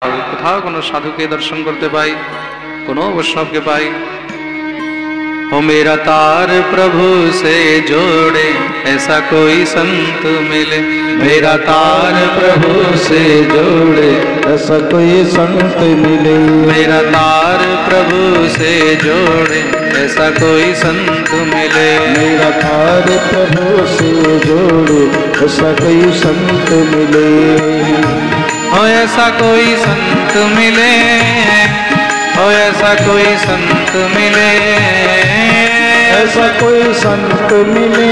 কোথাও কোনো সাধুকে দর্শন করতে পাই, কোনো বৈষ্ণবকে পাই। हो मेरा तार प्रभु से जोड़े ऐसा कोई संत मिले, मेरा तार प्रभु से जोड़े ऐसा कोई संत मिले, मेरा तार प्रभु से जोड़े ऐसा कोई संत मिले, मेरा तार प्रभु से जोड़े ऐसा कोई संत मिले। हो ऐसा कोई संत मिले, हो ऐसा कोई संत मिले, ऐसा कोई संत मिले,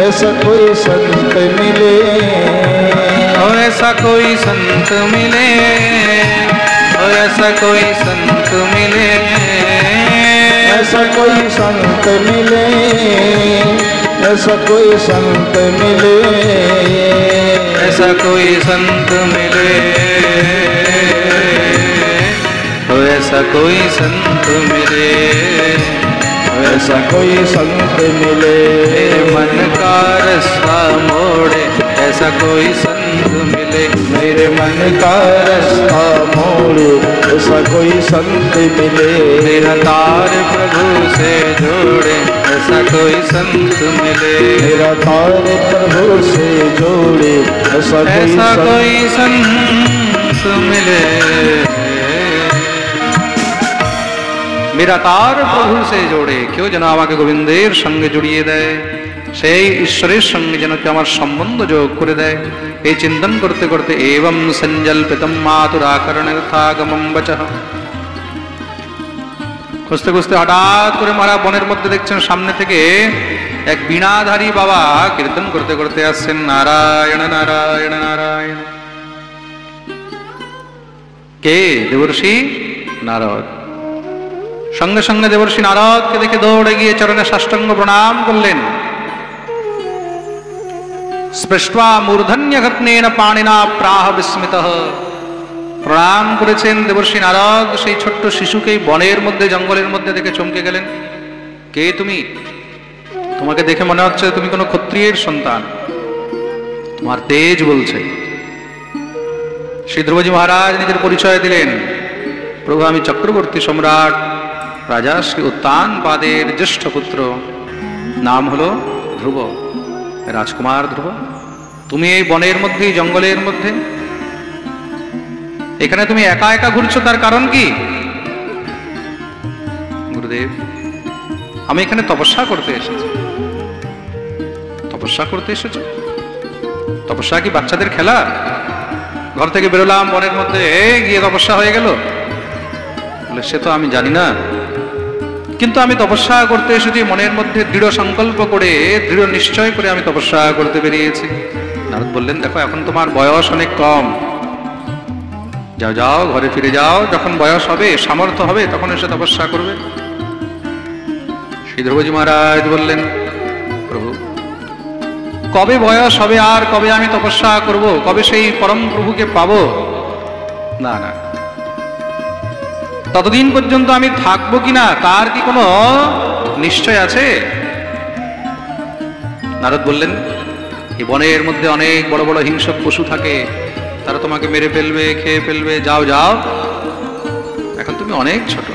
ऐसा कोई संत मिले, हो ऐसा कोई संत मिले, हो ऐसा कोई संत मिले, ऐसा कोई संत मिले, ऐसा कोई संत मिले, ऐसा कोई संत मिले, हो ऐसा कोई संत मिले, ऐसा कोई संत मिले। मेरे मन का रास्ता मोड़े ऐसा कोई संत मिले, मेरे मन का रास्ता मोड़े ऐसा कोई संत मिले, मेरा तार प्रभु से जोड़े ऐसा कोई संत मिले, मेरा तार प्रभु से जोड़े ऐसा कोई संत मिले। मेरा तार प्रभु से जोड़े, क्यों যেন আমাকে গোবিন্দের সঙ্গে জড়িয়ে দেয়, সেই ঈশ্বরের সঙ্গে যেন আমার সম্বন্ধ যোগ করে দেয়। এই চিন্তন করতে করতে এবং সঞ্জল্পিতম মাতুরাকরণের্থাগমং বচঃ, খুঁজতে খুঁজতে হঠাৎ করে মহারাজ বনের মধ্যে দেখছেন সামনে থেকে এক বীণাধারী বাবা কীর্তন করতে করতে আসছেন, নারায়ণ নারায়ণ নারায়ণ। কে? দেবর্ষি নারদ। সঙ্গে সঙ্গে দেবর্ষি নারদকে দেখে দৌড়ে গিয়ে চরণে সাষ্টাঙ্গ প্রণাম করলেন। স্পৃष्ट्वा মূর্ধন্যঘটনেন পাণিনা প্রাহ বিস্মিতঃ, প্রণাম করেছেন দেবর্ষি নারদ। সেই ছোট্ট শিশুকেই বনের মধ্যে জঙ্গলের মধ্যে দেখে চমকে গেলেন। কে তুমি? তোমাকে দেখে মনে হচ্ছে তুমি কোনো ক্ষত্রিয়ের সন্তান, তোমার তেজ বলছে। শ্রী ধ্রুবজি মহারাজ নিজের পরিচয় দিলেন, প্রভু আমি চক্রবর্তী সম্রাট রাজা শ্রী উত্তানপাদের জ্যেষ্ঠ পুত্র, নাম হলো ধ্রুব, রাজকুমার ধ্রুব। তুমি এই বনের মধ্যে, জঙ্গলের মধ্যে, এখানে তুমি একা একা ঘুরছো, তার কারণ কি? গুরুদেব, আমি এখানে তপস্যা করতে এসেছি। তপস্যা করতে এসেছো? তপস্যা কি বাচ্চাদের খেলা? ঘর থেকে বেরোলাম, বনের মধ্যে গিয়ে তপস্যা হয়ে গেল? বলে সে তো আমি জানি না, কিন্তু আমি তপস্যা করতে এসেছি মনের মধ্যে দৃঢ় সংকল্প করে, দৃঢ় নিশ্চয় করে আমি তপস্যা করতে বেরিয়েছি। নারদ বললেন, দেখো এখন তোমার বয়স অনেক কম, যাও যাও ঘরে ফিরে যাও, যখন বয়স হবে, সামর্থ্য হবে, তখন এসে তপস্যা করবে। শ্রী ধ্রুবজি মহারাজ বললেন, প্রভু কবে বয়স হবে আর কবে আমি তপস্যা করব, কবে সেই পরম প্রভুকে পাবো? না না, ততদিন পর্যন্ত আমি থাকবো কিনা তার কি কোনো নিশ্চয় আছে? নারদ বললেন, এই বনের মধ্যে অনেক বড় বড় হিংস্র পশু থাকে, তারা তোমাকে মেরে ফেলবে, খেয়ে ফেলবে, যাও যাও, এখন তুমি অনেক ছোট।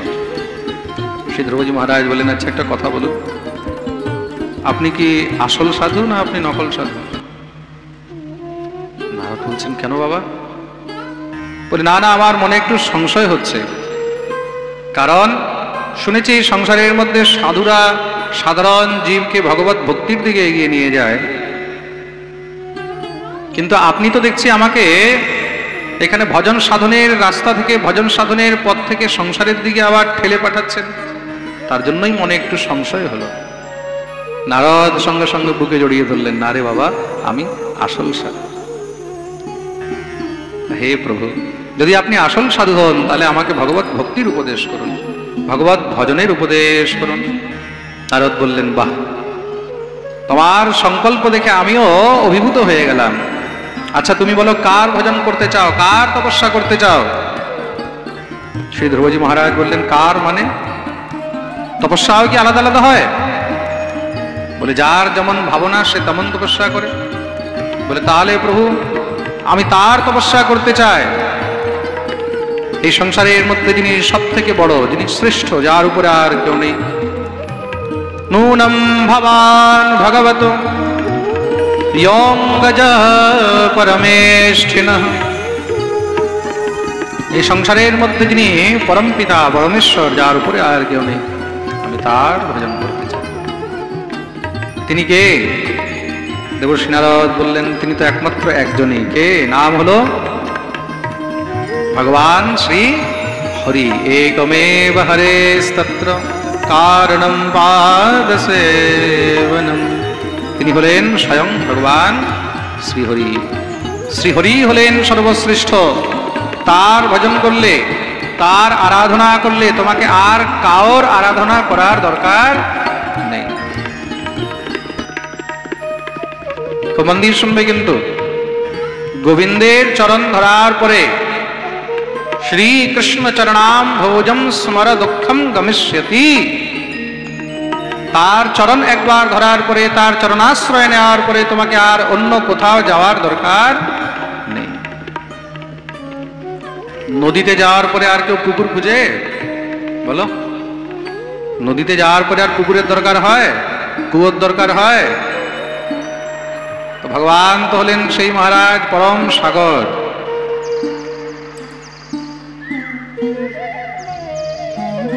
শ্রী ধ্রুবজি মহারাজ বললেন, আচ্ছা একটা কথা বলুন, আপনি কি আসল সাধু না আপনি নকল সাধু? নারদ বলছেন, কেন বাবা? বলে, না না, আমার মনে একটু সংশয় হচ্ছে, কারণ শুনেছি সংসারের মধ্যে সাধুরা সাধারণ জীবকে ভগবত ভক্তির দিকে এগিয়ে নিয়ে যায়, কিন্তু আপনি তো দেখছি আমাকে এখানে ভজন সাধনের রাস্তা থেকে, ভজন সাধনের পথ থেকে সংসারের দিকে আবার ঠেলে পাঠাচ্ছেন, তার জন্যই মনে একটু সংশয় হলো। নারদ সঙ্গে সঙ্গে বুকে জড়িয়ে ধরলেন, না রে বাবা, আমি আসল সাধু। হে প্রভু, যদি আপনি আসল সাধু হন তাহলে আমাকে ভগবত ভক্তির উপদেশ করুন, ভগবত ভজনের উপদেশ করুন। নারদ বললেন, বাহ, তোমার সংকল্প দেখে আমিও অভিভূত হয়ে গেলাম। আচ্ছা তুমি বলো, কার ভজন করতে চাও, কার তপস্যা করতে চাও? শ্রী ধ্রুবজি মহারাজ বললেন, কার মানে? তপস্যাও কি আলাদা আলাদা হয়? বলে, যার যেমন ভাবনা সে তেমন তপস্যা করে। বলে, তাহলে প্রভু আমি তার তপস্যা করতে চাই। এই সংসারের মধ্যে যিনি সব থেকে বড়, যিনি শ্রেষ্ঠ, যার উপরে আর কেউ নেই। নূনম ভবান ভগবত ইয়ং পরমেষ্ঠিনঃ, এই সংসারের মধ্যে যিনি পরম পিতা পরমেশ্বর, যার উপরে আর কেউ নেই, আমি তার ভজন করতে চাই। তিনি কে? দেবর্ষি নারদ বললেন তিনি তো একমাত্র একজনই। কে? নাম হলো ভগবান শ্রী হরি। একমেব হরেস্তত্র কারণম পাদসেবনম। তিনি হলেন স্বয়ং ভগবান শ্রীহরি। শ্রীহরি হলেন সর্বশ্রেষ্ঠ। তার ভজন করলে, তার আরাধনা করলে তোমাকে আর কাউর আরাধনা করার দরকার নেই। তো মন্দির শুনবে কিন্তু গোবিন্দের চরণ ধরার পরে শ্রীকৃষ্ণ চরণাম ভোজম স্মর দুঃখম গমিষ্যতি। তার চরণ একবার ধরার পরে, তার চরণাশ্রয় নেওয়ার পরে তোমাকে আর অন্য কোথাও যাওয়ার দরকার নেই। নদীতে যাওয়ার পরে আর কেউ পুকুর খুঁজে? বলো, নদীতে যাওয়ার পরে আর পুকুরের দরকার হয়? কুয়োর দরকার হয়? তো ভগবান তো হলেন সেই মহারাজ পরম সাগর।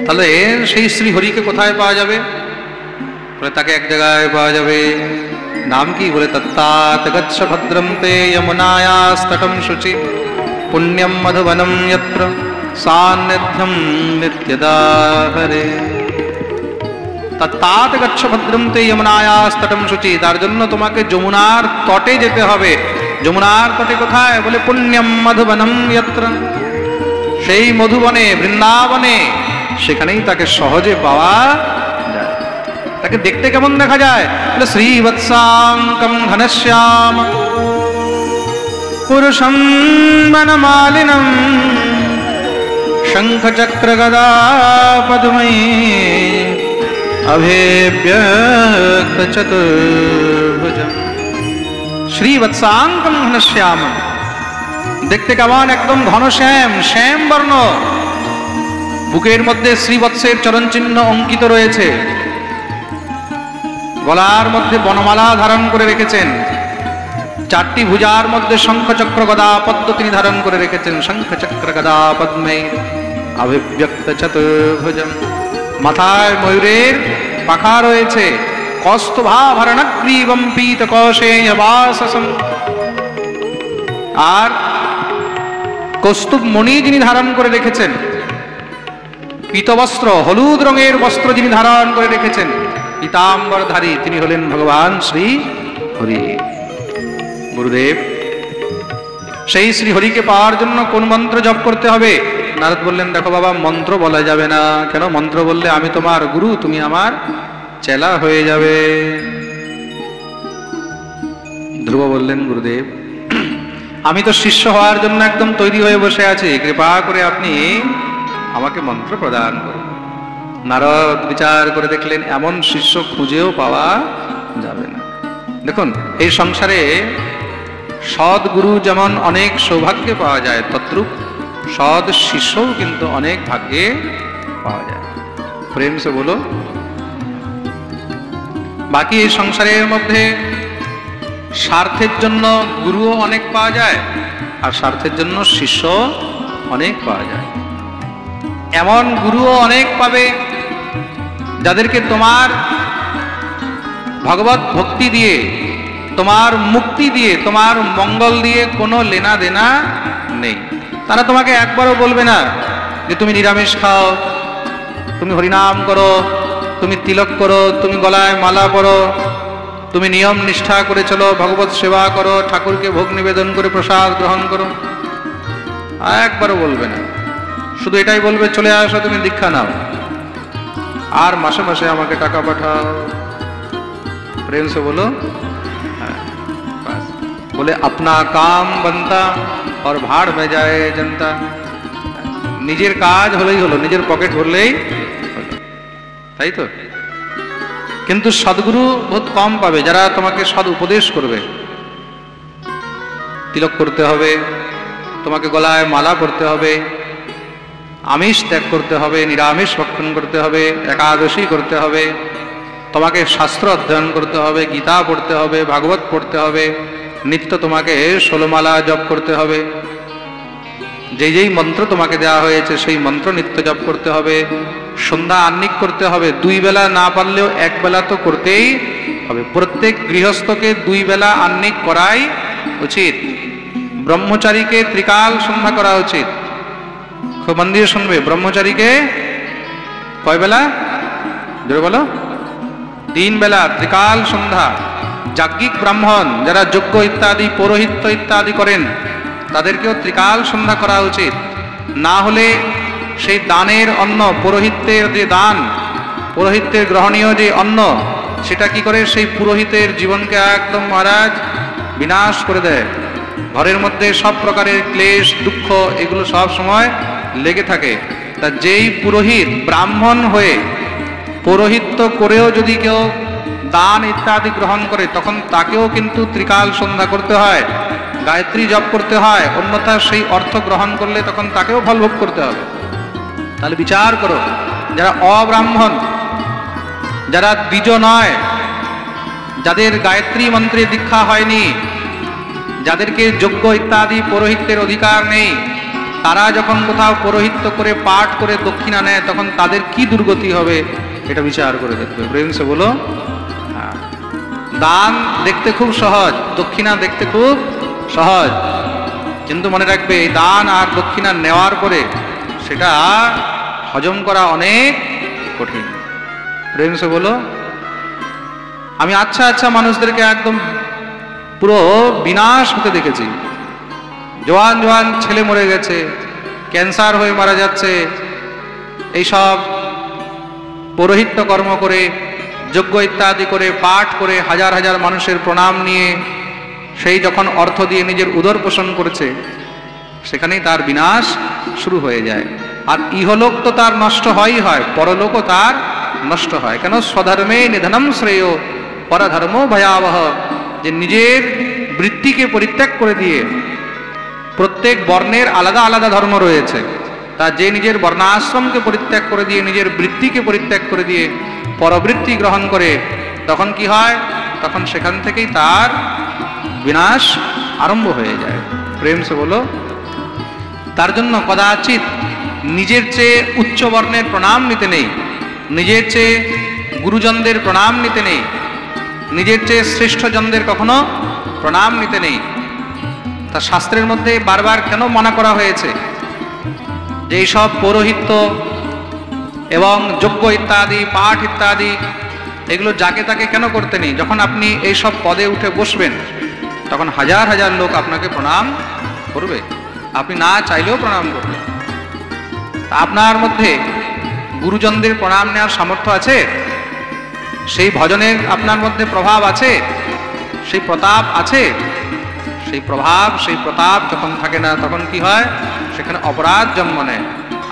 তাহলে সেই শ্রী হরিকে কোথায় পাওয়া যাবে? বলে তাকে এক জায়গায় পাওয়া যাবে। নাম কি? বলে তত্তাৎ গচ্ছ ভদ্রম তে যমুনায়াস্তটম শুচি পুণ্যম মধুবনম যত্র সান্নিধ্যম নিত্যদা হরে। তত্তাৎ গচ্ছ ভদ্রম তে যমুনায়াস্তটম শুচি। তার জন্য তোমাকে যমুনার তটে যেতে হবে। যমুনার তটে কোথায়? বলে পুণ্যম মধুবনম যত্র, সেই মধুবনে, বৃন্দাবনে, সেখানেই তাকে সহজে পাওয়া যায়। তাকে দেখতে কেমন দেখা যায়? বলে শ্রীবৎসাঙ্কম ঘনশ্যাম পুরুষম বনমালিনম শঙ্খ চক্র গদা পদ্মৈ অভেব্যক্ত চতুর্ভুজম। শ্রীবৎসাঙ্কম ঘনশ্যাম, দেখতে কেমন? একদম ঘনশ্যাম, শ্যাম বর্ণ। বুকের মধ্যে শ্রীবৎসের চরণ চিহ্ন অঙ্কিত রয়েছে। গলার মধ্যে বনমালা ধারণ করে রেখেছেন। চারটি ভুজার মধ্যে শঙ্খ চক্র গদা পদ্ম তিনি ধারণ করে রেখেছেন। শঙ্খ চক্র গদা পদ্মে অভিব্যক্ত চতুর্ভুজম। মাথায় ময়ূরের পাখা রয়েছে। কৌস্তুভাভরণগ্রীবম পীতকৌশেয় বাসসম, আর কৌস্তুভ মণি যিনি ধারণ করে রেখেছেন। পীতবস্ত্র, হলুদ রঙের বস্ত্র যিনি ধারণ করে রেখেছেন, পীতাম্বরধারী, তিনি হলেন ভগবান শ্রী হরি। গুরুদেব, সেই শ্রী হরিকে পাওয়ার জন্য কোন মন্ত্র জপ করতে হবে? নারদ বললেন দেখো বাবা, মন্ত্র বলা যাবে না। কেন? মন্ত্র বললে আমি তোমার গুরু, তুমি আমার চেলা হয়ে যাবে। ধ্রুব বললেন গুরুদেব, আমি তো শিষ্য হওয়ার জন্য একদম তৈরি হয়ে বসে আছি, কৃপা করে আপনি আমাকে মন্ত্র প্রদান করুন। নারদ বিচার করে দেখলেন এমন শিষ্য খুঁজেও পাওয়া যাবে না। দেখুন, এই সংসারে সৎ গুরু যেমন অনেক সৌভাগ্যে পাওয়া যায়, তদ্রূপ সৎ শিষ্যও কিন্তু অনেক ভাগ্যে পাওয়া যায়। প্রেম সে বলো। বাকি এই সংসারের মধ্যে স্বার্থের জন্য গুরুও অনেক পাওয়া যায়, আর স্বার্থের জন্য শিষ্য অনেক পাওয়া যায়। এমন গুরুও অনেক পাবে যাদেরকে তোমার ভগবত ভক্তি দিয়ে, তোমার মুক্তি দিয়ে, তোমার মঙ্গল দিয়ে কোনো লেনা দেনা নেই। তারা তোমাকে একবারও বলবে না যে তুমি নিরামিষ খাও, তুমি হরিনাম করো, তুমি তিলক করো, তুমি গলায় মালা পরো, তুমি নিয়ম নিষ্ঠা করে চলো, ভগবত সেবা করো, ঠাকুরকে ভোগ নিবেদন করে প্রসাদ গ্রহণ করো। একবারও বলবে না। শুধু এটাই বলবে চলে আসো, তুমি দীক্ষা নাও, আর মাসে মাসে আমাকে টাকা পাঠাও। প্রেম সে বলো। बोले अपना काम बनता और भाड़ में जाए जनता। নিজের কাজ হলেই হলো, নিজের পকেট ভরলেই হলো, তাই তো? কিন্তু সদ্গুরু বহুত কম পাবে যারা তোমাকে সদ উপদেশ করবে। তিলক করতে হবে, তোমাকে গলায় মালা পরতে হবে, আমিষ ত্যাগ করতে হবে, নিরামিষ ভক্ষণ করতে হবে, একাদশী করতে হবে, তোমাকে শাস্ত্র অধ্যয়ন করতে হবে, গীতা পড়তে হবে, ভাগবত পড়তে হবে, নিত্য তোমাকে 16 মালা জপ করতে হবে, যেই মন্ত্র তোমাকে দেওয়া হয়েছে সেই মন্ত্র নিত্য জপ করতে হবে, সন্ধ্যা আহ্নিক করতে হবে, 2 বেলা না পারলেও 1 বেলা তো করতেই হবে। প্রত্যেক গৃহস্থকে 2 বেলা আহ্নিক করাই উচিত। ব্রহ্মচারীকে ত্রিকাল সন্ধ্যা করা উচিত। খুব মন দিয়ে শুনবে, ব্রহ্মচারীকে কয় বেলা? জোরে বলো। 3 বেলা ত্রিকাল সন্ধ্যা। যাজ্ঞিক ব্রাহ্মণ যারা যজ্ঞ ইত্যাদি পৌরোহিত্য ইত্যাদি করেন তাদেরকেও ত্রিকাল সন্ধ্যা করা উচিত। না হলে সেই দানের অন্ন, পুরোহিতের যে দান, পুরোহিতের গ্রহণীয় যে অন্ন, সেটা কি করে সেই পুরোহিতের জীবনকে একদম মহারাজ বিনাশ করে দেয়। ঘরের মধ্যে সব প্রকারের ক্লেশ, দুঃখ এগুলো সব সময় লেগে থাকে। তা যেই পুরোহিত ব্রাহ্মণ হয়ে পৌরোহিত্য করেও যদি কেউ দান ইত্যাদি গ্রহণ করে তখন তাকেও কিন্তু ত্রিকাল সন্ধ্যা করতে হয়, গায়ত্রী জপ করতে হয়, অন্যথা সেই অর্থ গ্রহণ করলে তখন তাকেও ফল ভোগ করতে হবে। তাহলে বিচার করো, যারা অব্রাহ্মণ, যারা দ্বিজ নয়, যাদের গায়ত্রী মন্ত্রে দীক্ষা হয়নি, যাদেরকে যজ্ঞ ইত্যাদি পৌরোহিত্যের অধিকার নেই, তারা যখন কোথাও পৌরোহিত্য করে পাঠ করে দক্ষিণা নেয় তখন তাদের কি দুর্গতি হবে এটা বিচার করে দেখবে। প্রেম সে বলো। দান দেখতে খুব সহজ, দক্ষিণা দেখতে খুব সহজ, কিন্তু মনে রাখবে এই দান আর দক্ষিণা নেওয়ার পরে সেটা হজম করা অনেক কঠিন। প্রেম সে বলো। আমি আচ্ছা আচ্ছা মানুষদেরকে একদম পুরো বিনাশ হতে দেখেছি। জোয়ান জোয়ান ছেলে মরে গেছে, ক্যান্সার হয়ে মারা যাচ্ছে, এইসব পৌরোহিত্য কর্ম করে, যজ্ঞ ইত্যাদি করে, পাঠ করে, হাজার হাজার মানুষের প্রণাম নিয়ে সেই যখন অর্থ দিয়ে নিজের উদর পোষণ করেছে সেখানেই তার বিনাশ শুরু হয়ে যায়। আর ইহলোক তো তার নষ্ট হয়ই হয়, পরলোকও তার নষ্ট হয়। কেন? স্বধর্মে নিধনম শ্রেয় পরধর্ম ভয়াবহ। যে নিজের বৃত্তিকে পরিত্যাগ করে দিয়ে, প্রত্যেক বর্ণের আলাদা আলাদা ধর্ম রয়েছে, তা যে নিজের বর্ণাশ্রমকে পরিত্যাগ করে দিয়ে, নিজের বৃত্তিকে পরিত্যাগ করে দিয়ে পরবৃত্তি গ্রহণ করে, তখন কি হয়? তখন সেখান থেকেই তার বিনাশ আরম্ভ হয়ে যায়। প্রেম সে বলো। তার জন্য কদাচিৎ নিজের চেয়ে উচ্চ বর্ণের প্রণাম নিতে নেই, নিজের চেয়ে গুরুজনদের প্রণাম নিতে নেই, নিজের চেয়ে শ্রেষ্ঠজনদের কখনো প্রণাম নিতে নেই। তা শাস্ত্রের মধ্যে বারবার কেন মানা করা হয়েছে যে এইসব পৌরোহিত্য এবং যজ্ঞ ইত্যাদি, পাঠ ইত্যাদি এগুলো যাকে তাকে কেন করতে নেই? যখন আপনি এইসব পদে উঠে বসবেন তখন হাজার হাজার লোক আপনাকে প্রণাম করবে, আপনি না চাইলেও প্রণাম করবে। আপনার মধ্যে গুরুজনদের প্রণাম নেওয়ার সামর্থ্য আছে? সেই ভজনের আপনার মধ্যে প্রভাব আছে? সেই প্রতাপ আছে? সেই প্রভাব, সেই প্রতাপ যখন থাকে না তখন কি হয়? সেখানে অপরাধ জন্ম নেয়।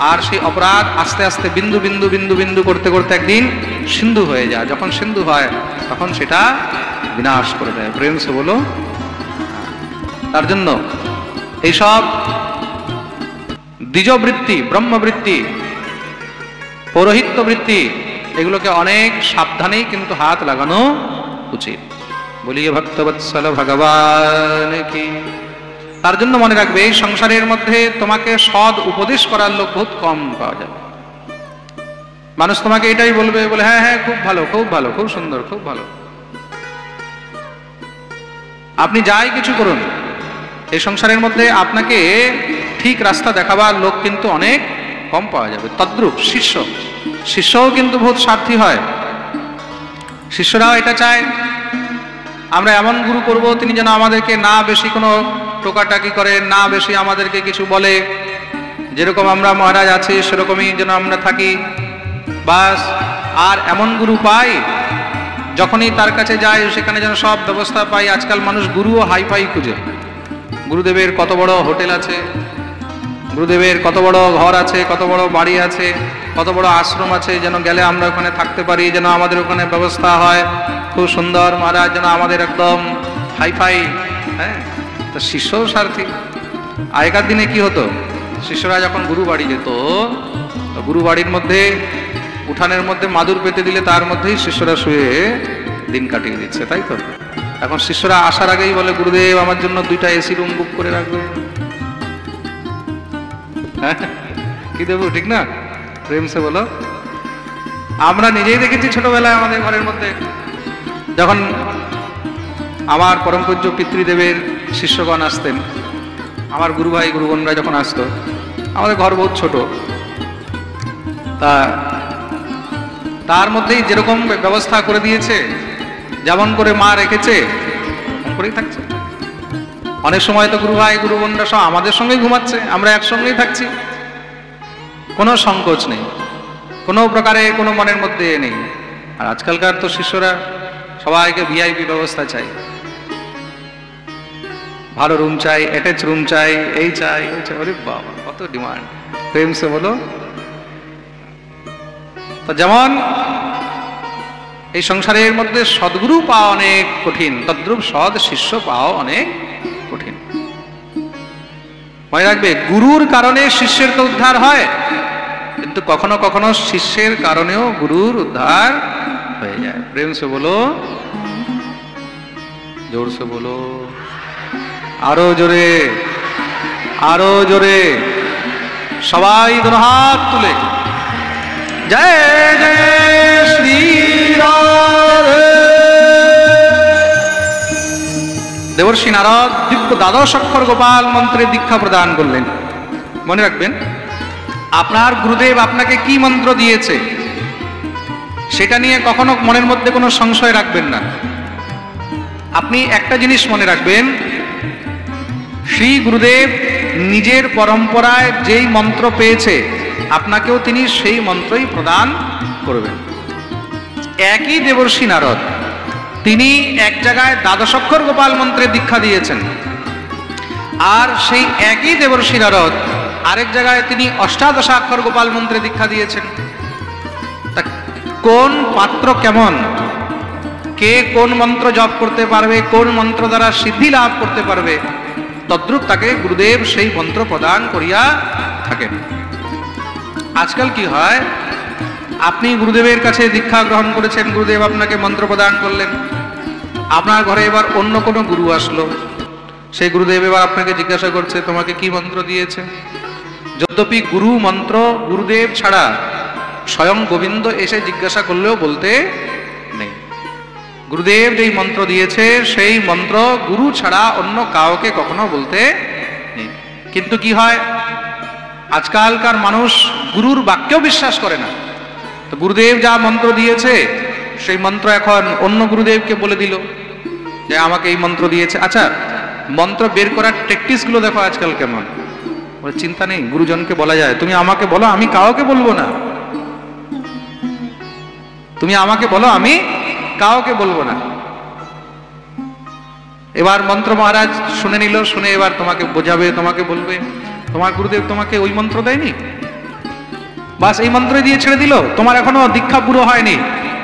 আর সেই অপরাধ আস্তে আস্তে বিন্দু বিন্দু বিন্দু বিন্দু করতে করতে একদিন সিন্ধু হয়ে যায়। যখন সিন্ধু হয় তখন সেটা বিনাশ করে দেয়। প্রেম সে বলো। তার জন্য এইসব দ্বিজবৃত্তি, ব্রহ্মবৃত্তি, পৌরোহিত্য বৃত্তি এগুলোকে অনেক সাবধানেই কিন্তু হাত লাগানো উচিত। বলিয়ে ভক্তবৎসল ভগবান কি। তার জন্য মনে রাখবে এই সংসারের মধ্যে তোমাকে সৎ উপদেশ করার লোক বহুত কম পাওয়া যাবে। মানুষ তোমাকে এটাই বলবে, বলে হ্যাঁ হ্যাঁ খুব ভালো, খুব ভালো, খুব সুন্দর, খুব ভালো, আপনি যাই কিছু করুন, এই সংসারের মধ্যে আপনাকে ঠিক রাস্তা দেখাবার লোক কিন্তু অনেক কম পাওয়া যাবে। তদ্রূপ শিষ্যও কিন্তু বহুত স্বার্থী হয়। শিষ্যরাও এটা চায় আমরা এমন গুরু করব তিনি যেন আমাদেরকে না বেশি কোনো টোকাটাকি করে, না বেশি আমাদেরকে কিছু বলে, যেরকম আমরা মহারাজ আছি সেরকমই যেন আমরা থাকি বাস। আর এমন গুরু পাই যখনই তার কাছে যায় সেখানে যেন সব ব্যবস্থা পাই। আজকাল মানুষ গুরুও হাইফাই খুঁজে। গুরুদেবের কত বড় হোটেল আছে, গুরুদেবের কত বড় ঘর আছে, কত বড় বাড়ি আছে, কত বড় আশ্রম আছে, যেন গেলে আমরা ওখানে থাকতে পারি, যেন আমাদের ওখানে ব্যবস্থা হয় খুব সুন্দর, মহারাজ যেন আমাদের একদম হাইফাই। হ্যাঁ, তো শিষ্যও স্বার্থী। আগেকার দিনে কি হতো? শিষ্যরা যখন গুরু বাড়ি যেত, গুরু বাড়ির মধ্যে উঠানের মধ্যে মাদুর পেতে দিলে তার মধ্যেই শিষ্যরা শুয়ে দিন কাটিয়ে দিচ্ছে, তাই তো? এখন শিষ্যরা আসার আগেই বলে, গুরুদেব আমার জন্য 2টা এসি রুম বুক করে রাখবে। হ্যাঁ, কি দেবো, ঠিক না? প্রেম সে বলো। আমরা নিজেই দেখেছি ছোটবেলায় আমাদের ঘরের মধ্যে, যখন আমার পরম পূজ্য পিতৃদেবের শিষ্যগণ আসতেন, আমার গুরু ভাই গুরুগণরা যখন আসতো, আমাদের ঘর বহুত ছোট, তার মধ্যেই যেরকম ব্যবস্থা করে দিয়েছে, যেমন করে মা রেখেছে করেই থাকছে। অনেক সময় তো গুরু ভাই গুরুগণরা সব আমাদের সঙ্গেই ঘুমাচ্ছে, আমরা একসঙ্গেই থাকছি, কোনো সংকোচ নেই, কোনো প্রকারে কোনো মনের মধ্যে নেই। আর আজকালকার তো শিষ্যরা সবাইকে ভিআইপি ব্যবস্থা চাই, ভালো রুম চাই, অ্যাটাচ রুম চাই, এই চাই ওই চাই। আরে বাবা, কত ডিমান্ড! প্রেম সে বলো। তো যেমন এই সংসারের মধ্যে সদ্গুরু পাওয়া অনেক কঠিন, তদ্রূপ সৎ শিষ্য পাওয়া অনেক কঠিন। মনে রাখবে, গুরুর কারণে শিষ্যের তো উদ্ধার হয়, কিন্তু কখনো কখনো শিষ্যের কারণেও গুরুর উদ্ধার হয়ে যায়। প্রেম সে বলো, জোর সে বলো, আরো জোরে, আরো জোরে, সবাই দুনো হাত তুলে জয় জয় শ্রী রাধে। দেবর্ষি নারদ দিব্য 12 অক্ষর গোপাল মন্ত্রে দীক্ষা প্রদান করলেন। মনে রাখবেন, আপনার গুরুদেব আপনাকে কি মন্ত্র দিয়েছে সেটা নিয়ে কখনো মনের মধ্যে কোনো সংশয় রাখবেন না। আপনি একটা জিনিস মনে রাখবেন, শ্রী গুরুদেব নিজের পরম্পরায় যেই মন্ত্র পেয়েছে আপনাকেও তিনি সেই মন্ত্রই প্রদান করবেন। একই দেবর্ষি নারদ, তিনি এক জায়গায় 12 অক্ষর গোপাল মন্ত্রে দীক্ষা দিয়েছেন, আর সেই একই দেবর্ষি নারদ আরেক জায়গায় তিনি 18 অক্ষর গোপাল মন্ত্রে দীক্ষা দিয়েছেন। তা কোন পাত্র কেমন, কে কোন মন্ত্র জপ করতে পারবে, কোন মন্ত্র দ্বারা সিদ্ধি লাভ করতে পারবে, তদ্রূপ তাকে গুরুদেব সেই মন্ত্র প্রদান করিয়া থাকেন। আজকাল কি হয়, আপনি গুরুদেবের কাছে দীক্ষা গ্রহণ করেছেন, গুরুদেব আপনাকে মন্ত্র প্রদান করলেন, আপনার ঘরে এবার অন্য কোনো গুরু আসলো, সেই গুরুদেব এবার আপনাকে জিজ্ঞাসা করছে তোমাকে কি মন্ত্র দিয়েছে। যদ্যপি গুরু মন্ত্র গুরুদেব ছাড়া স্বয়ং গোবিন্দ এসে জিজ্ঞাসা করলেও বলতে নেই। গুরুদেব যেই মন্ত্র দিয়েছে সেই মন্ত্র গুরু ছাড়া অন্য কাউকে কখনো বলতে নেই। কিন্তু কি হয়, আজকালকার মানুষ গুরুর বাক্যেও বিশ্বাস করে না। তো গুরুদেব যা মন্ত্র দিয়েছে সেই মন্ত্র এখন অন্য গুরুদেবকে বলে দিল যে আমাকে এই মন্ত্র দিয়েছে। আচ্ছা, মন্ত্র বের করার টেকটিক্সগুলো দেখো আজকাল কেমন। বলে চিন্তা নেই, গুরুজনকে বলা যায়, তুমি আমাকে বলো, আমি কাউকে বলবো না। তুমি আমাকে বলো, আমি কাউকে বলবো না। এবার মন্ত্র মহারাজ শুনে নিল, শুনে এবার তোমাকে বোঝাবে, তোমাকে বলবে তোমার গুরুদেব তোমাকে ওই মন্ত্র দেয়নি, বাস এই মন্ত্র দিয়ে ছেড়ে দিল, তোমার এখনো দীক্ষা পুরো হয়নি,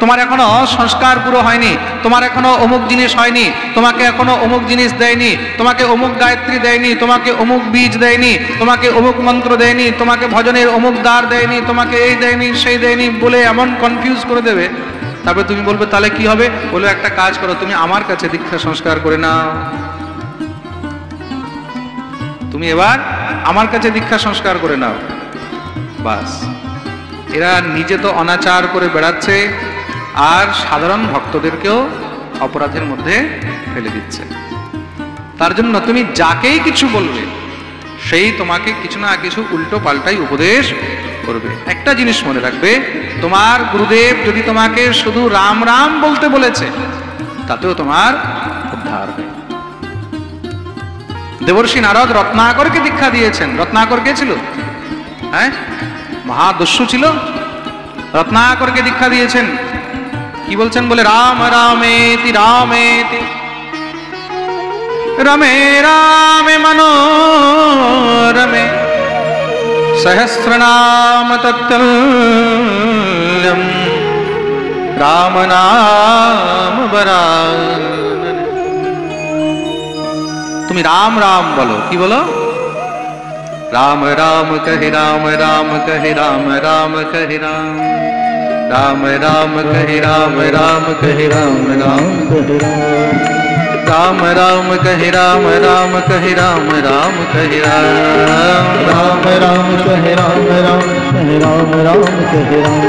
তোমার এখনো সংস্কার পুরো হয়নি, তোমার এখনো অমুক জিনিস হয়নি, তোমাকে এখনো অমুক জিনিস দেয়নি, তোমাকে অমুক গায়ত্রী দেয়নি, তোমাকে অমুক বীজ দেয়নি, তোমাকে অমুক মন্ত্র দেয়নি, তোমাকে ভজনের অমুক দ্বার দেয়নি, তোমাকে এই দেয়নি সেই দেয়নি বলে এমন কনফিউজ করে দেবে। তারপরে তুমি বলবে তাহলে কি হবে, বলে একটা কাজ করো, তুমি আমার কাছে দীক্ষা সংস্কার করে নাও, তুমি এবার আমার কাছে দীক্ষা সংস্কার করে নাও। বাস, এরা নিজে তো অনাচার করে বেড়াচ্ছে, আর সাধারণ ভক্তদেরকেও অপরাধের মধ্যে ফেলে দিচ্ছে। তার জন্য তুমি যাকেই কিছু বলবে সেই তোমাকে কিছু না কিছু উল্টো পাল্টাই উপদেশ করবে। একটা জিনিস মনে রাখবে, তোমার গুরুদেব যদি তোমাকে শুধু রাম রাম বলতে বলেছে তাতেও তোমার উদ্ধার হবে। দেবর্ষি নারদ রত্নাকরকে দীক্ষা দিয়েছেন। রত্নাকর কে ছিল? হ্যাঁ, মহাদস্যু ছিল। রত্নাকরকে দীক্ষা দিয়েছেন। কি বলছেন? বলে রাম রামেতি রামেতি রমে রামে মনোরমে সহস্রনাম তত্তুল্যম রাম নাম বরাননে। তুমি রাম রাম বলো। কি বলো? राम राम कहि राम राम कहि राम राम कहि राम राम राम कहि राम राम कहि राम राम कहि राम राम राम कहि राम राम कहि राम राम कहि राम राम राम कहि राम राम कहि राम राम कहि राम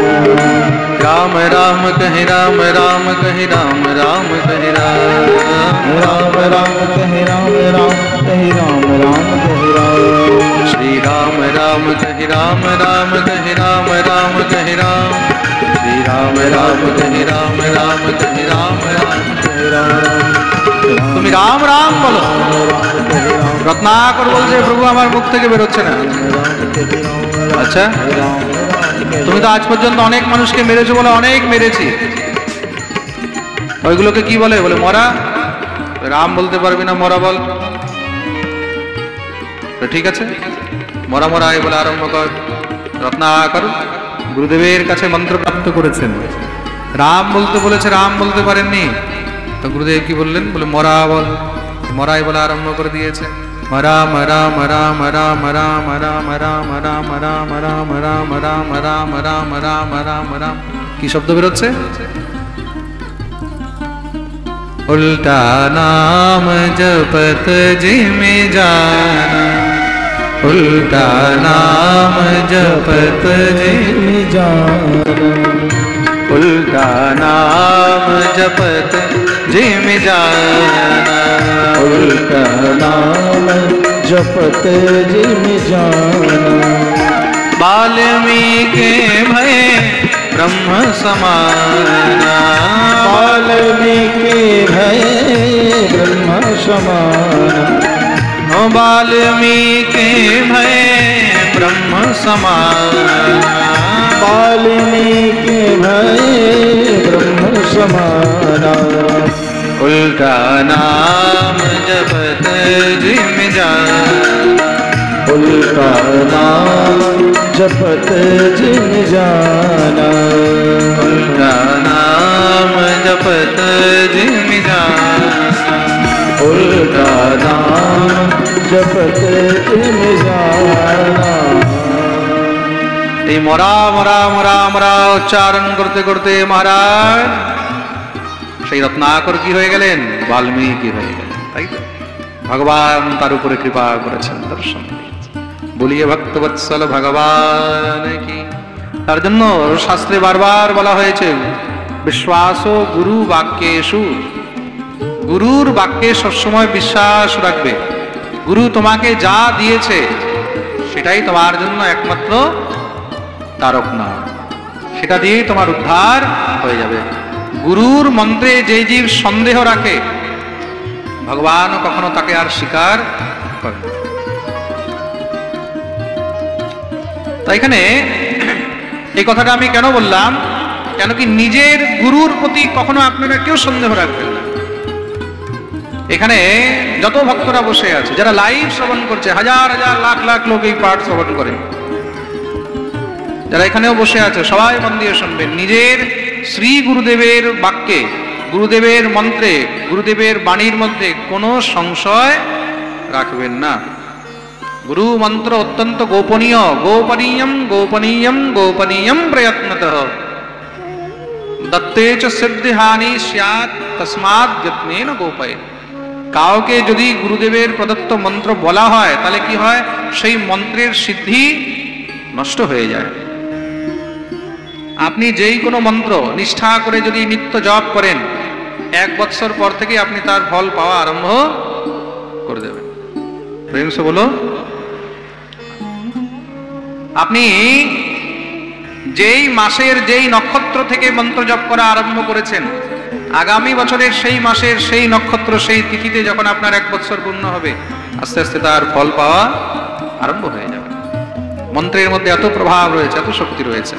राम राम कहि राम राम कहि राम राम कहि राम राम राम कहि राम राम कहि राम राम कहि राम श्री राम राम कहि राम राम कहि राम राम कहि राम श्री राम राम कहि राम राम कहि राम राम कहि राम তুমি রাম রাম বলো রত্নাকর বলছে প্রভু আমার মুখ থেকে বেরোচ্ছে না আচ্ছা তুমি তো আজ পর্যন্ত অনেক মানুষকে মেরেছো বলে অনেক মেরেছি ওইগুলোকে কি বলে বলে মরা রাম বলতে পারবি না মরা বল তো ঠিক আছে মরা মরা এই বলে আরম্ভ কর রত্নাকর গুরুদেবের কাছে মন্ত্র প্রাপ্ত করেছেন রাম বলতে বলেছে রাম বলতে পারেননি তো গুরুদেব কি বললেন বলে মরা বল মরাই বলে আরম্ভ করে দিয়েছে মরা মরা মরা মরা মরা মরা মরা মরা মরা মরা মরা মরা মরা মরা মরা মরা মরা কি শব্দ বেরোচ্ছে উল্টা নাম জপত জিমে জানা উল্টা নাম জপত জিমে জানা उल्टा नाम जपत जिम जाना उल्टा नाम जपत जिम जाना वाल्मीकि भय ब्रह्म समाना वाल्मीकि भय ब्रह्म समाना वाल्मीकि भय ब्रह्म समाना वाल्मीकि भय ब्रह्म समाना उल्टा नाम जपत जिम जाना उल्टा नाम जपत जिम जाना उल्टा नाम जपत जिम जाना उल्टा नाम जपत जिम जाना এই মরা মরা মরা মরা উচ্চারণ করতে করতে মহারাজ সেই রত্নাকর কি হয়ে গেলেন বাল্মীকি হয়ে গেলেন তাই তো ভগবান তার উপরে কৃপা করেছেন দর্শন বলিয়ে ভক্তবৎসল ভগবান কি তার জন্য শাস্ত্রে বারবার বলা হয়েছে বিশ্বাস গুরু বাক্যেষু গুরুর বাক্যে সবসময় বিশ্বাস রাখবে গুরু তোমাকে যা দিয়েছে সেটাই তোমার জন্য একমাত্র তারক নাম সেটা দিয়ে তোমার উদ্ধার হয়ে যাবে গুরুর মন্ত্রে যে জীব সন্দেহ রাখে ভগবান কখনো তাকে আর স্বীকার করে না তাই এখানে এই কথাটা আমি কেন বললাম কেন কি নিজের গুরুর প্রতি কখনো আপনারা কেউ সন্দেহ রাখবেন না এখানে যত ভক্তরা বসে আছে যারা লাইভ শ্রবণ করছে হাজার হাজার লাখ লাখ লোক এই পাঠ শ্রবণ করে যারা এখানেও বসে আছে সবাই মন দিয়ে শুনবেন নিজের শ্রী গুরুদেবের বাক্যে গুরুদেবের মন্ত্রে গুরুদেবের বাণীর মধ্যে কোনো সংশয় রাখবেন না গুরু মন্ত্র অত্যন্ত গোপনীয় গোপনীয়ম গোপনীয়ম গোপনীয়ম প্রয়ত্নতঃ দত্তে চ সিদ্ধিহানি স্যাৎ তস্মাৎ যত্নেন গোপয়ে কাউকে যদি গুরুদেবের প্রদত্ত মন্ত্র বলা হয় তাহলে কি হয় সেই মন্ত্রের সিদ্ধি নষ্ট হয়ে যায় আপনি যেই কোনো মন্ত্র নিষ্ঠা করে যদি নিত্য জপ করেন 1 বছর পর থেকে আপনি তার ফল পাওয়া আরম্ভ করে দেবেন প্রেমসে বলো আপনি যেই মাসের যেই নক্ষত্র থেকে মন্ত্র জপ করা আরম্ভ করেছেন আগামী বছরের সেই মাসের সেই নক্ষত্র সেই তিথিতে যখন আপনার 1 বছর পূর্ণ হবে আস্তে আস্তে তার ফল পাওয়া আরম্ভ হয়ে যাবে মন্ত্রের মধ্যে এত প্রভাব রয়েছে এত শক্তি রয়েছে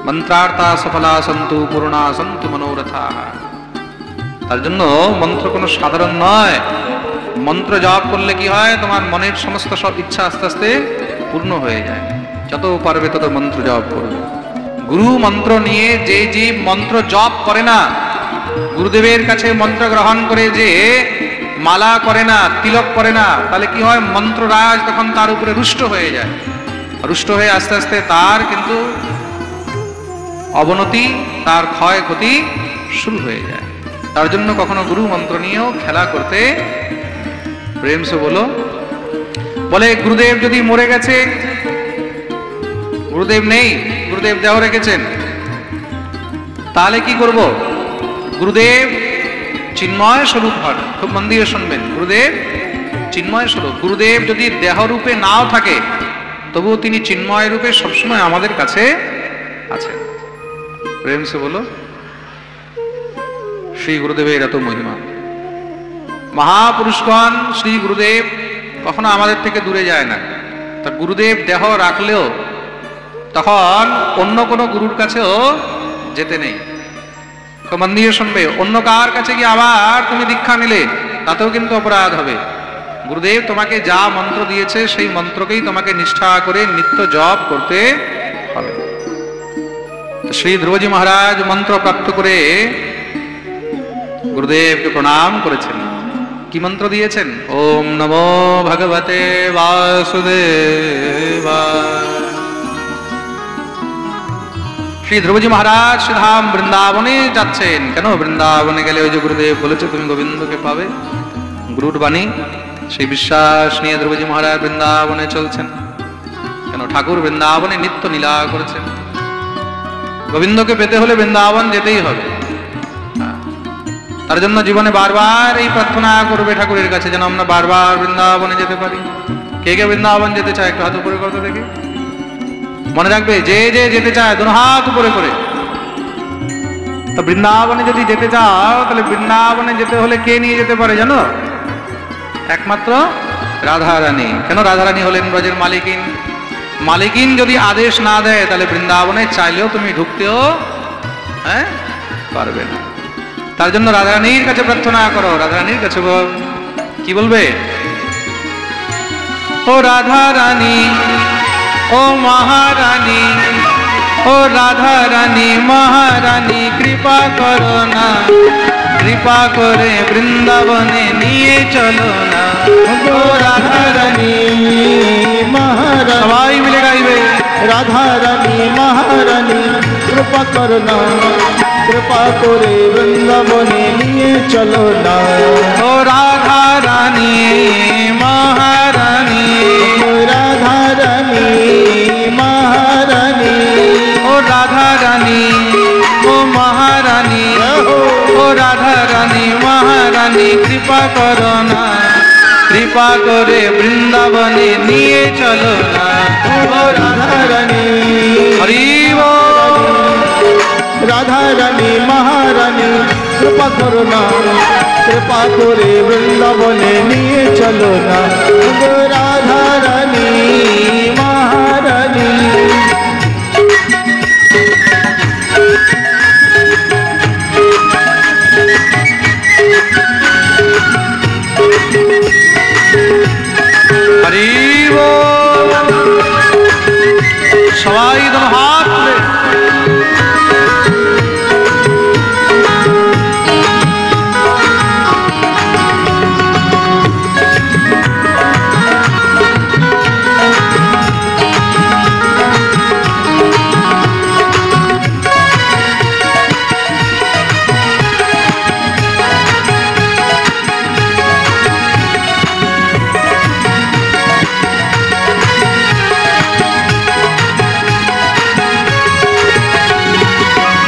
মন্ত্রার্থা সফলা সন্তু পূর্ণা সন্তু মনোরথা তার জন্য মন্ত্র কোনো সাধারণ নয় মন্ত্র জপ করলে কি হয় তোমার মনের সমস্ত সব ইচ্ছা আস্তে আস্তে পূর্ণ হয়ে যায় যত পারবে তত মন্ত্র জপ করবে গুরু মন্ত্র নিয়ে যে জীব মন্ত্র জপ করে না গুরুদেবের কাছে মন্ত্র গ্রহণ করে যে মালা করে না, তিলক করে না, তাহলে কি হয়? মন্ত্ররাজ তখন তার উপরে রুষ্ট হয়ে যায়। রুষ্ট হয়ে আস্তে আস্তে তার কিন্তু অবনতি, তার ক্ষয়ক্ষতি শুরু হয়ে যায়। তার জন্য কখনো গুরু মন্ত্র নিয়েও খেলা করতে, প্রেম সে বলো। বলে গুরুদেব যদি মরে গেছে, গুরুদেব নেই, গুরুদেব দেহ রেখেছেন, তাহলে কি করব? গুরুদেব চিন্ময় স্বরূপ হন। খুব মন দিয়ে শুনবেন, গুরুদেব চিন্ময় স্বরূপ। গুরুদেব যদি দেহ রূপে নাও থাকে, তবুও তিনি চিন্ময় রূপে সবসময় আমাদের কাছে আছেন। প্রেম সে বলো। শ্রী গুরুদেবের এত মহিমা। মহাপুরুষগণ শ্রী গুরুদেব কখনো আমাদের থেকে দূরে যায় না। তা গুরুদেব দেহ রাখলেও তখন অন্য কোনো গুরুর কাছেও যেতে নেই। মন দিয়ে শুনবে, অন্য কার কাছে গিয়ে আবার তুমি দীক্ষা নিলে তাতেও কিন্তু অপরাধ হবে। গুরুদেব তোমাকে যা মন্ত্র দিয়েছে সেই মন্ত্রকেই তোমাকে নিষ্ঠা করে নিত্য জপ করতে হবে। শ্রী ধ্রুবজি মহারাজ মন্ত্র প্রাপ্ত করে গুরুদেবকে প্রণাম করেছেন। কি মন্ত্র দিয়েছেন? ওম নমো ভগবতে বাসুদেবায়। শ্রী ধ্রুবজি মহারাজ শ্রীধাম বৃন্দাবনে যাচ্ছেন। কেন? বৃন্দাবনে গেলে ওই যে গুরুদেব বলেছে তুমি গোবিন্দকে পাবে, গুরুর বাণী, সেই বিশ্বাস নিয়ে ধ্রুবজি মহারাজ বৃন্দাবনে চলছেন। কেন? ঠাকুর বৃন্দাবনে নিত্য লীলা করেছেন। গোবিন্দকে পেতে হলে বৃন্দাবন যেতেই হবে। তার জন্য জীবনে বারবার এই প্রার্থনা করবে ঠাকুরের কাছে, যেন আমরা বারবার বৃন্দাবনে যেতে পারি। কে কে বৃন্দাবন যেতে চায়? একটু হাত উপরে করতে দেখি। মনে রাখবে, যে যে যেতে চায় দুনো হাত উপরে করে। তো বৃন্দাবনে যদি যেতে চাও, তাহলে বৃন্দাবনে যেতে হলে কে নিয়ে যেতে পারে জানো? একমাত্র রাধারানী। কেন? রাধারানী হলেন ব্রজের মালিকিন। মালিকিন যদি আদেশ না দেয়, তাহলে বৃন্দাবনে চাইলেও তুমি ঢুকতেও পারবে না। তার জন্য রাধারানীর কাছে প্রার্থনা করো। রাধারানীর কাছে কি বলবে? ও রাধারানী, ও মহারানী, ও রাধারানী মহারানী, কৃপা করো না, কৃপা করে বৃন্দাবনে নিয়ে চলো না। ও রাধারানী মহারানী, সবাই মিলে গাইবে। রাধারানী মহারানী, কৃপা করো না, কৃপা করে বৃন্দাবনে নিয়ে চলো না। ও রাধারানী মহারানী, ও রাধারানী মহারানী, ও রাধারানী, ও মহারানী, ও রাধারানী মহারানী, কৃপা করো না, কৃপা করে বৃন্দাবনে নিয়ে চলো না। ও রাধারানী, হরি বল। রাধারানী মহারানী, কৃপা করো না, কৃপা করে বৃন্দাবনে নিয়ে চলো না। ও রাধারানী মহারানী, হরি বল। সবাই তো হাত তুলে।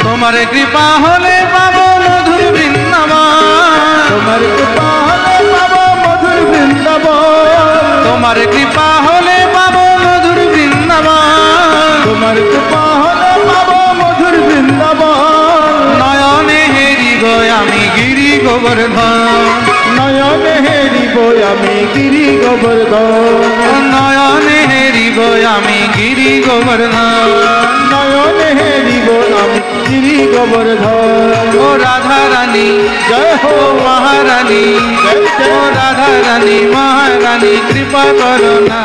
তোমার কৃপা হলে পাবো মধুর বৃন্দাবন, তোমার কৃপা হলে পাবো মধুর বৃন্দাবন, তোমার কৃপা হলে পাবো মধুর বৃন্দাবন, তোমার কৃপা হলে পাবো মধুর বৃন্দাবন। নয়নে হেরিব আমি গিরি গোবর্ধন, নয়নে হেরিব আমি গিরি গোবর্ধন, নয়নে হেরিব আমি গিরি গোবর্ধন, নয়নে হেরিব আমি গিরি গোবর্ধন। ও রাধারানী জয় হো মহারানী, ও রাধারানী মহারানী, কৃপা করো না,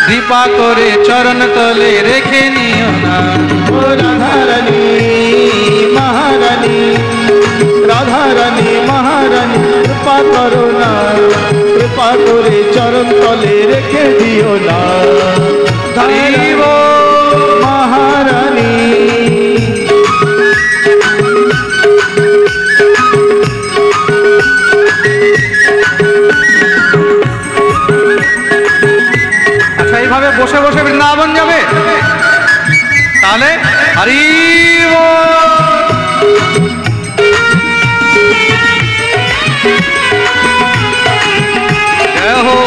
কৃপা করে চরণ তলে রেখে নিও না। ও রাধারানী মহারানী, রাধারানী মহারানী, কৃপা করো না, কৃপা করে চরণ তলে রেখে দিও না। হরি বল মহারানী আচ্ছা, এইভাবে বসে বসে বৃন্দাবন যাবে? তাহলে হরি বল। জয় হো।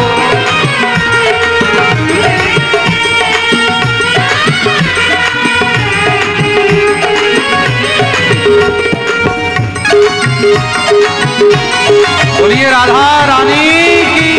बोलिए राधा रानी की।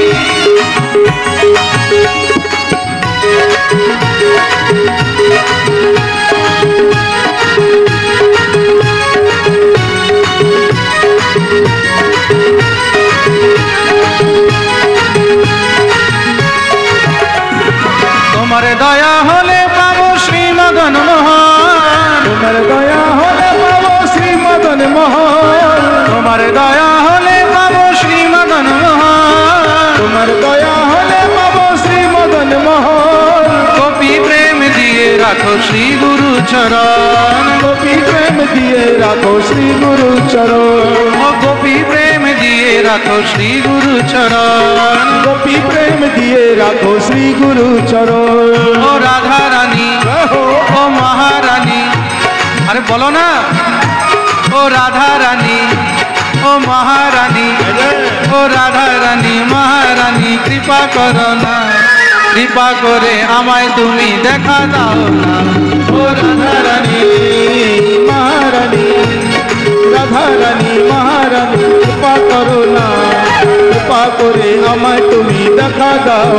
তোমার দয়া হলে পাবো শ্রী মদন মোহন, তোমার দয়া হলে পাবো শ্রী মদন মোহন, তোমার দয়া হলে পাবো শ্রী মদন মোহন, তোমার দয়া হলে পাবো শ্রী মদন মোহন। গোপী প্রেম দিয়ে রাখো শ্রী গুরু চরণ, গোপী প্রেম দিয়ে রাখো শ্রী গুরু চরণ, ও গোপী প্রেম দিয়ে রাখো শ্রী গুরু চরণ, গোপী প্রেম দিয়ে রাখো শ্রী গুরু চরণ। ও রাধা রানী, ও মহারানী, আরে বলো না, ও রাধা রানী, ও মহারানী, ও রাধা রানী মহারানী, কৃপা করো না, কৃপা করে আমায় তুমি দেখা দাও না। ও রাধা রানী মহারানী, রাধা রানী মহারানী, কৃপা করো না, কৃপা করে আমায় তুমি দেখা দাও।